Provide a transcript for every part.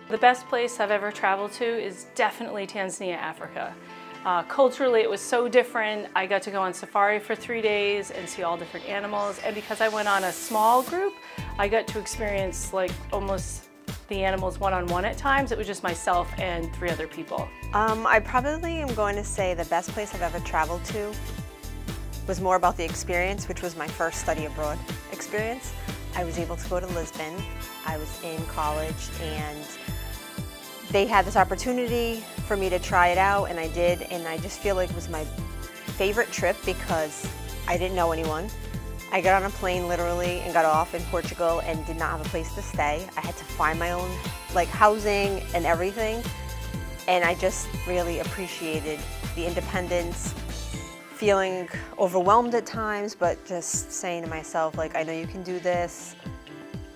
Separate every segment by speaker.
Speaker 1: The best place I've ever traveled to is definitely Tanzania, Africa. Culturally, it was so different. I got to go on safari for 3 days and see all different animals. And because I went on a small group, I got to experience like almost the animals one-on-one at times. It was just myself and 3 other people.
Speaker 2: I probably am going to say the best place I've ever traveled to was more about the experience, which was my first study abroad experience. I was able to go to Lisbon. I was in college and they had this opportunity for me to try it out, and I did, and I just feel like it was my favorite trip because I didn't know anyone. I got on a plane literally and got off in Portugal and did not have a place to stay. I had to find my own housing and everything, and I just really appreciated the independence, feeling overwhelmed at times, but just saying to myself, I know you can do this.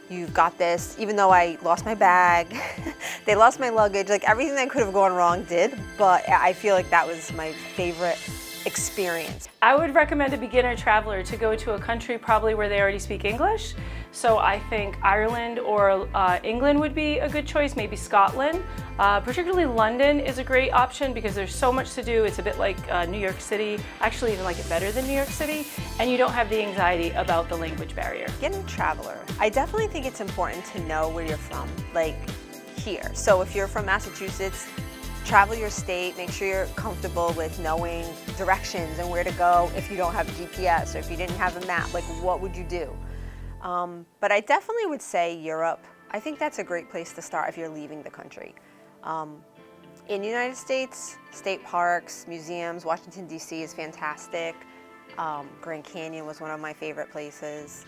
Speaker 2: You've got this. Even though I lost my bag, they lost my luggage, everything that could have gone wrong did, but I feel like that was my favorite experience.
Speaker 1: I would recommend a beginner traveler to go to a country probably where they already speak English. So I think Ireland or England would be a good choice, maybe Scotland. Particularly London is a great option because there's so much to do. It's a bit like New York City. I actually even like it better than New York City. And you don't have the anxiety about the language barrier.
Speaker 2: Beginner traveler, I definitely think it's important to know where you're from, here. So if you're from Massachusetts, travel your state, make sure you're comfortable with knowing directions and where to go if you don't have a GPS or if you didn't have a map, what would you do? But I definitely would say Europe. I think that's a great place to start if you're leaving the country. In the United States, state parks, museums, Washington, D.C. is fantastic. Grand Canyon was one of my favorite places.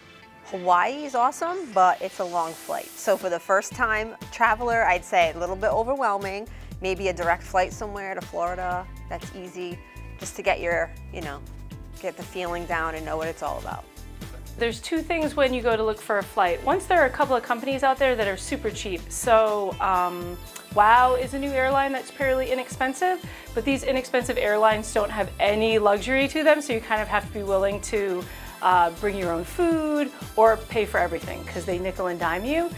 Speaker 2: Hawaii is awesome, but it's a long flight. So for the first time traveler, I'd say a little bit overwhelming. Maybe a direct flight somewhere to Florida, that's easy, just to get your, get the feeling down and know what it's all about.
Speaker 1: There's 2 things when you go to look for a flight. Once, there are a couple of companies out there that are super cheap. So WOW is a new airline that's fairly inexpensive, but these inexpensive airlines don't have any luxury to them, so you kind of have to be willing to bring your own food or pay for everything because they nickel and dime you.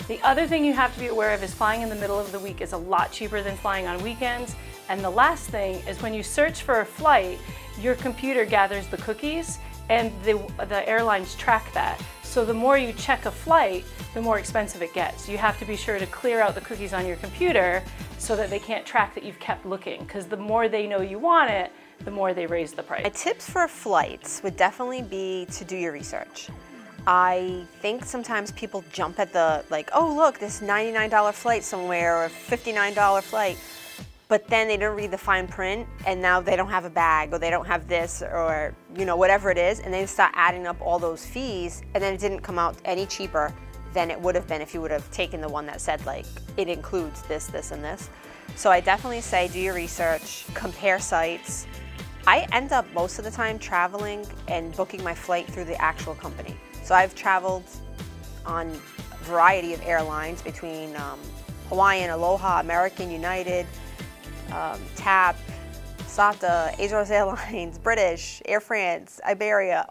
Speaker 1: The other thing you have to be aware of is flying in the middle of the week is a lot cheaper than flying on weekends. And the last thing is when you search for a flight, your computer gathers the cookies and the airlines track that. So the more you check a flight, the more expensive it gets. You have to be sure to clear out the cookies on your computer so that they can't track that you've kept looking, because the more they know you want it, the more they raise the price.
Speaker 2: My tips for flights would definitely be to do your research. I think sometimes people jump at the oh look, this $99 flight somewhere or $59 flight, but then they don't read the fine print and now they don't have a bag or they don't have this or whatever it is, and they start adding up all those fees, and then it didn't come out any cheaper than it would have been if you would have taken the one that said it includes this, this, and this. So I definitely say do your research, compare sites. I end up most of the time traveling and booking my flight through the actual company. So I've traveled on a variety of airlines between Hawaiian, Aloha, American, United, TAP, SATA, Azores Airlines, British, Air France, Iberia,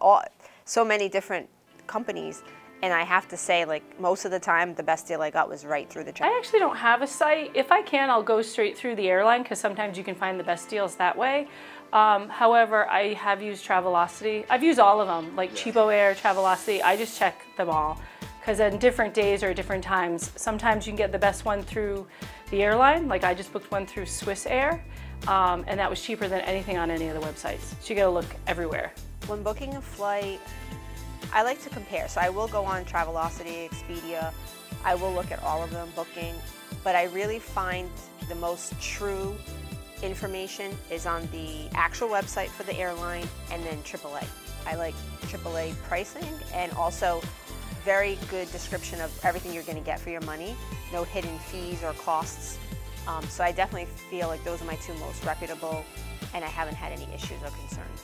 Speaker 2: so many different companies. And I have to say, most of the time, the best deal I got was right through the check.
Speaker 1: I actually don't have a site. If I can, I'll go straight through the airline because sometimes you can find the best deals that way. However, I have used Travelocity. I've used all of them, Cheapo Air, Travelocity. I just check them all because on different days or different times, sometimes you can get the best one through the airline. I just booked one through Swiss Air, and that was cheaper than anything on any of the websites. So you gotta look everywhere.
Speaker 2: When booking a flight, I like to compare. So I will go on Travelocity, Expedia. I will look at all of them, booking, but I really find the most true information is on the actual website for the airline and then AAA. I like AAA pricing and also very good description of everything you're going to get for your money. No hidden fees or costs. So I definitely feel like those are my 2 most reputable, and I haven't had any issues or concerns.